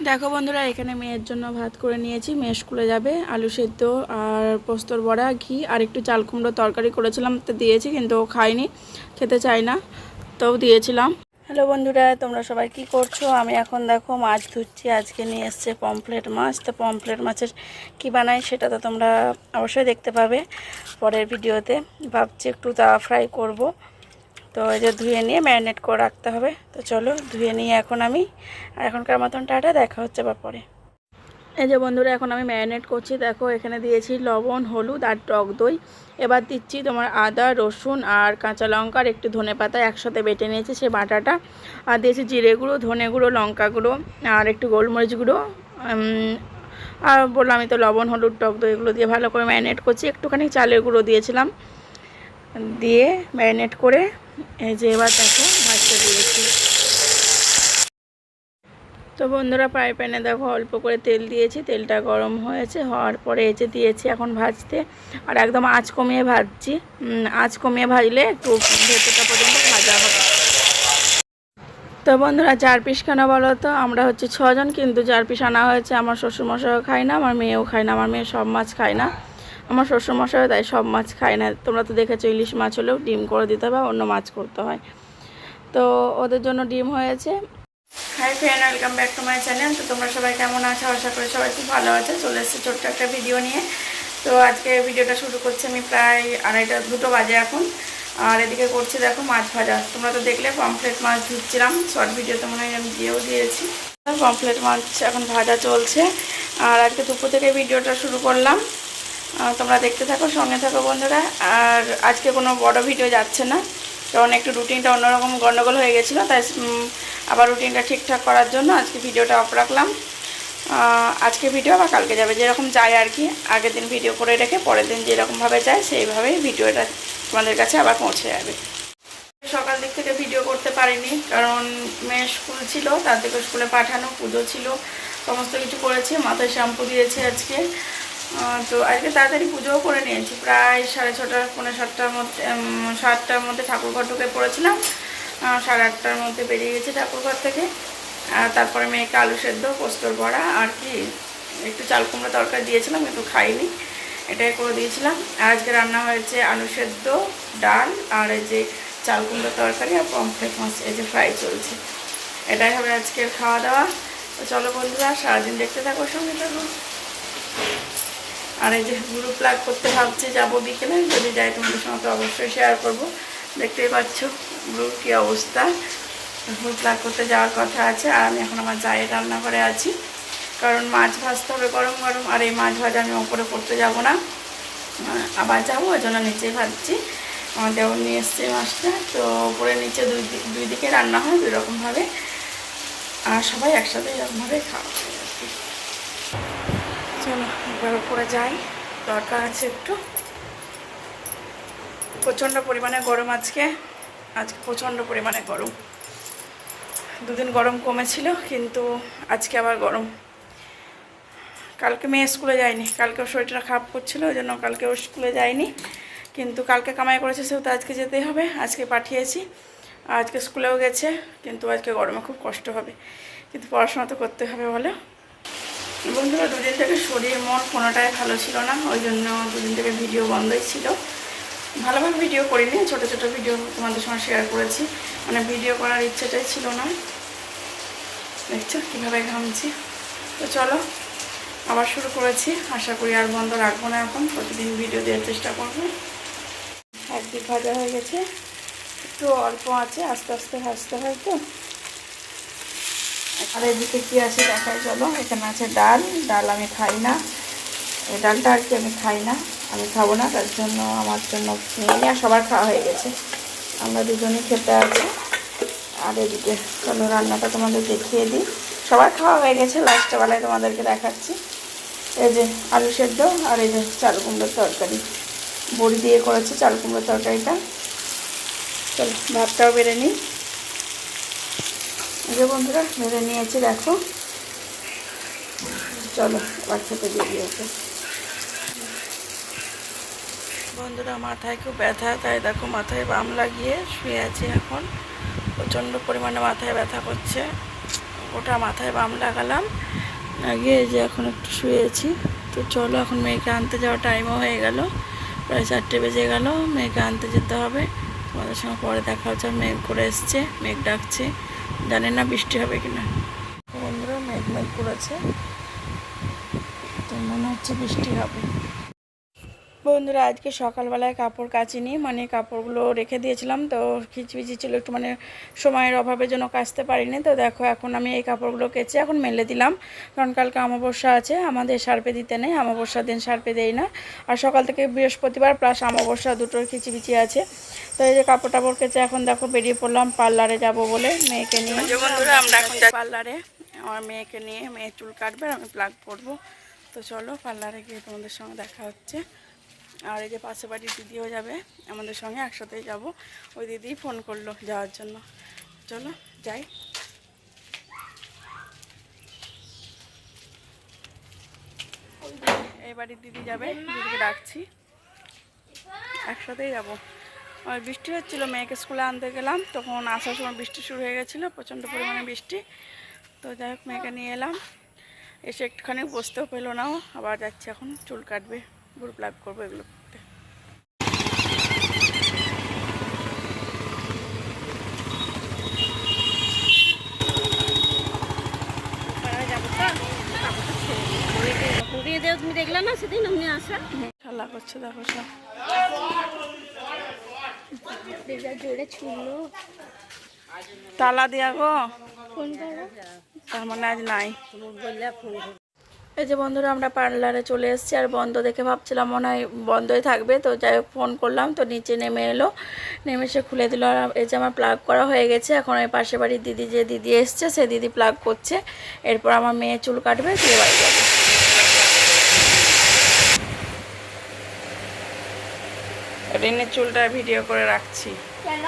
দেখো বন্ধুরা, এখানে মেয়ের জন্য ভাত করে নিয়েছি। মেয়ে স্কুলে যাবে। আলু সেদ্ধ আর পোস্তর বড়া, ঘি আর একটু চাল কুমড়ো তরকারি করেছিলাম, তো দিয়েছি, কিন্তু ও খায়নি, খেতে চায় না, তো দিয়েছিলাম। হ্যালো বন্ধুরা, তোমরা সবাই কি করছো? আমি এখন দেখো মাছ ধুচ্ছি। আজকে নিয়ে এসছে পমফ্লেট মাছ। তো পমফ্লেট মাছের কি বানাই সেটা তো তোমরা অবশ্যই দেখতে পাবে পরের ভিডিওতে। ভাবছি একটু তাওয়া ফ্রাই করব। তো এই যে ধুয়ে নিয়ে ম্যারিনেট করে রাখতে হবে। তো চলো ধুয়ে নিয়ে এখন আমি আর এখনকার মতন টাটা, দেখা হচ্ছে বা পরে। এই যে বন্ধুরা, এখন আমি ম্যারিনেট করছি। দেখো এখানে দিয়েছি লবণ, হলুদ আর টক দই। এবার দিচ্ছি তোমার আদা, রসুন আর কাঁচা লঙ্কার একটু ধনেপাতা একসাথে বেটে নিয়েছি সে বাটাটা। আর দিয়েছি জিরে গুঁড়ো, ধনে গুঁড়ো, লঙ্কা গুঁড়ো আর একটু গোলমরিচ গুঁড়ো। আর বললাম আমি তো লবণ, হলুদ, টক দই এগুলো দিয়ে ভালো করে ম্যারিনেট করছি। একটুখানি চালের গুঁড়ো দিয়েছিলাম, দিয়ে ম্যারিনেট করে এই যে এবার দেখো ভাজতে দিয়েছি। তো বন্ধুরা, ফ্রাই প্যানে দেখো অল্প করে তেল দিয়েছি, তেলটা গরম হয়েছে, হওয়ার পরে এসে দিয়েছি এখন ভাজতে। আর একদম আঁচ কমিয়ে ভাজছি। আঁচ কমিয়ে ভাজলে একটু ভেতরটা পর্যন্ত ভাজা হবে। তো বন্ধুরা, 4 পিস কেন বলো তো? আমরা হচ্ছে 6 জন, কিন্তু 4 পিস আনা হয়েছে। আমার শ্বশুরমশাইও খায় না, আমার মেয়েও খায় না। আমার মেয়ে সব মাছ খায় না, আমার শ্বশুরমশাইও তাই সব মাছ খায় না। তোমরা তো দেখেছো, ইলিশ মাছ হলেও ডিম করে দিতে হবে, অন্য মাছ করতে হয়। তো ওদের জন্য ডিম হয়েছে। Hi friend, welcome back to my channel. তো তোমরা সবাই কেমন আছো? আশা করি সবাই খুব ভালো আছে। চলে এসেছি ছোট্ট একটা ভিডিও নিয়ে। তো আজকে ভিডিওটা শুরু করছি আমি প্রায় 2:30 বাজে এখন। আর এদিকে করছি দেখো মাছ ভাজা। তোমরা তো দেখলে পমফ্লেট মাছ ধুচ্ছিলাম, শর্ট ভিডিওতে মনে হয় আমি দিয়েও দিয়েছি। পমফ্লেট মাছ এখন ভাজা চলছে। আর আজকে দুপুর থেকে ভিডিওটা শুরু করলাম, তোমরা দেখতে থাকো, সঙ্গে থাকো বন্ধুরা। আর আজকে কোনো বড় ভিডিও যাচ্ছে না, কারণ একটু রুটিনটা অন্যরকম গন্ডগোল হয়ে গেছিলো, তাই আবার রুটিনটা ঠিকঠাক করার জন্য আজকে ভিডিওটা অফ রাখলাম। আজকে ভিডিও আবার কালকে যাবে, যেরকম যায় আর কি। আগের দিন ভিডিও করে রেখে পরের দিন যেরকমভাবে যায় সেইভাবেই ভিডিওটা তোমাদের কাছে আবার পৌঁছে যাবে। সকাল দিক থেকে ভিডিও করতে পারিনি, কারণ মেয়ে স্কুল ছিল, তার থেকে স্কুলে পাঠানো, পুজো ছিল, সমস্ত কিছু করেছি। মাথায় শ্যাম্পু দিয়েছি আজকে। তো আজকে তাড়াতাড়ি পুজোও করে নিয়েছি, প্রায় 6:30 পৌনে 7টার মধ্যে, 7টার মধ্যে ঠাকুরঘর ঢুকে পড়েছিলাম। 8:30টার মধ্যে বেরিয়ে গেছি ঠাকুরঘর থেকে। আর তারপরে মেয়েকে আলু সেদ্ধ, পোস্তর বড়া আর কি একটু চাল কুমড়ো তরকারি দিয়েছিলাম, একটু খাইনি, এটাই করে দিয়েছিলাম। আর আজকে রান্না হয়েছে আলু সেদ্ধ, ডাল আর এই যে চাল কুমড়ো তরকারি আর পমফ্লেট মাছ এই যে ফ্রাই চলছে। এটাই হবে আজকের খাওয়া দাওয়া। তো চলো বন্ধুরা, সারাদিন দেখতে থাকো, সঙ্গে থাকো। আর এই যে গ্রুপ প্লাগ করতে ভাবছি, যাবো বিকেলে, যদি যাই তোমাদের সঙ্গে তো অবশ্যই শেয়ার করবো। দেখতেই পাচ্ছ গ্রুপ কী অবস্থা। গ্রুপ প্লাগ করতে যাওয়ার কথা আছে। আর আমি এখন আমার জায়ের রান্নাঘরে আছি, কারণ মাছ ভাজতে হবে গরম গরম। আর এই মাছ ভাজা আমি ওপরে করতে যাব না, আবার যাবো, ওই জন্য নিচে ভাজছি। আমার দেওর নিয়ে এসছে মাছটা, তো ওপরে নিচে দুই দিকে রান্না হয়, দুই রকমভাবে। আর সবাই একসাথে এরকমভাবে খাওয়া হয় আর কি। চলো এবার উপরে যাই, দরকার আছে একটু। প্রচণ্ড পরিমাণে গরম আজকে প্রচণ্ড পরিমাণে গরম। দুদিন গরম কমেছিল, কিন্তু আজকে আবার গরম। কালকে মেয়ে স্কুলে যায়নি, কালকে ওর শরীরটা খারাপ করছিল, ওই জন্য কালকে ওর স্কুলে যায়নি। কিন্তু কালকে কামাই করেছে, সেও তো আজকে যেতেই হবে। আজকে পাঠিয়েছি, আজকে স্কুলেও গেছে, কিন্তু আজকে গরমে খুব কষ্ট হবে, কিন্তু পড়াশোনা তো করতে হবে বলে। বন্ধুরা, দুদিন থেকে শরীর মন কোনোটাই ভালো ছিল না, ওই জন্য দুদিন থেকে ভিডিও বন্ধই ছিল। ভালোভাবে ভিডিও করিনি, ছোটো ছোটো ভিডিও তোমাদের সঙ্গে শেয়ার করেছি, মানে ভিডিও করার ইচ্ছেটাই ছিল না। দেখছো কীভাবে ঘামছি। তো চলো আবার শুরু করেছি, আশা করি আর বন্ধ রাখবো না, এখন প্রতিদিন ভিডিও দেওয়ার চেষ্টা করবো। একদিক ভাজা হয়ে গেছে, একটু অল্প আছে, আস্তে আস্তে ভাজতে হয় তো। আর এদিকে কী আছে দেখাই চলো। এখানে আছে ডাল। ডাল আমি খাই না, এই ডালটা আর কি আমি খাই না, আমি খাবো না, তার জন্য আমার জন্য নিয়ে নিয়ে সবার খাওয়া হয়ে গেছে, আমরা দুজনেই খেতে আছি। আর এদিকে চলো রান্নাটা তোমাদের দেখিয়ে দিই। সবার খাওয়া হয়ে গেছে, লাস্টের বেলায় তোমাদেরকে দেখাচ্ছি। এই যে আলু সেদ্ধ আর এই যে চাল কুমড়োর তরকারি, বড়ি দিয়ে করেছি চাল কুমড়োর তরকারিটা। চলো ভাতটাও বেড়ে নিই। এই যে বন্ধুরা বেড়ে নিয়েছি, দেখো। চলো এবার খেতে দিয়ে দিয়েছে। বন্ধুরা, মাথায় খুব ব্যথা, তাই দেখো মাথায় বাম লাগিয়ে শুয়ে আছি এখন। প্রচণ্ড পরিমাণে মাথায় ব্যথা করছে, ওটা মাথায় বাম লাগালাম, আগে যে এখন একটু শুয়েছি। তো চলো এখন মেয়েকে আনতে যাওয়ার টাইমও হয়ে গেল, প্রায় 4টে বেজে গেল। মেয়েকে আনতে যেতে হবে। তোমাদের সঙ্গে পরে দেখা হচ্ছে। মেঘ করে এসছে, মেঘ ডাকছে, জানি না বৃষ্টি হবে কিনা। বন্ধুরা মেঘ মেঘ করেছে, তো মনে হচ্ছে বৃষ্টি হবে। বন্ধুরা আজকে সকালবেলায় কাপড় কাচিনি, মানে কাপড়গুলো রেখে দিয়েছিলাম, তো খিচবিচি ছিল একটু, মানে সময়ের অভাবের জন্য কাচতে পারিনি। তো দেখো এখন আমি এই কাপড়গুলো কেচে এখন মেলে দিলাম, কারণ কালকে অমাবস্যা আছে, আমাদের সার্পে দিতে নেই, অমাবস্যার দিন সার্পে দেই না। আর সকাল থেকে বৃহস্পতিবার প্লাস অমাবস্যা দুটোর খিচিবিচি আছে। তো এই যে কাপড় টাপড় কেচে এখন দেখো বেরিয়ে পড়লাম পার্লারে যাব বলে মেয়েকে নিয়ে। বন্ধুরা আমরা এখন যাই পার্লারে, আমার মেয়েকে নিয়ে। মেয়ে চুল কাটবে, আমি প্লাগ করবো। তো চলো পার্লারে গিয়ে তোমাদের সঙ্গে দেখা হচ্ছে। আর এই যে পাশে বাড়ির দিদিও যাবে আমাদের সঙ্গে, একসাথেই যাব। ওই দিদি ফোন করলো যাওয়ার জন্য। চলো যাই। এই বাড়ির দিদি যাবে, দিদিকে ডাকছি, একসাথেই যাব। আর বৃষ্টি হচ্ছিলো, মেয়েকে স্কুলে আনতে গেলাম, তখন আসার সময় বৃষ্টি শুরু হয়ে গেছিলো, প্রচণ্ড পরিমাণে বৃষ্টি। তো যাই হোক মেয়েকে নিয়ে এলাম, এসে একটুখানি বসতেও পেলো না। আবার যাচ্ছে এখন চুল কাটবে, ভুল প্লাগ করবো, এগুলো করতে। তুমি দেখলে না সেদিন আমি আসা খেলা করছে দেখো সব। জোরে ছুড়লো, তালা দিয়া গো, ফোন করো, তার মানে আজ নাই। বললে ফোন করো। এই যে বন্ধুরা আমরা পার্লারে চলে এসেছি, আর বন্ধ দেখে ভাবছিলাম মনে হয় বন্ধই থাকবে। তো যাই হোক ফোন করলাম, তো নিচে নেমে এলো, নেমে সে খুলে দিল। আর এই যে আমার প্লাগ করা হয়ে গেছে। এখন ওই পাশে বাড়ির দিদি, যে দিদি এসছে সে দিদি প্লাগ করছে। এরপর আমার মেয়ে চুল কাটবে, দিয়ে বাড়ি যাবে। রিনের চুলটা ভিডিও করে রাখছি। কেন?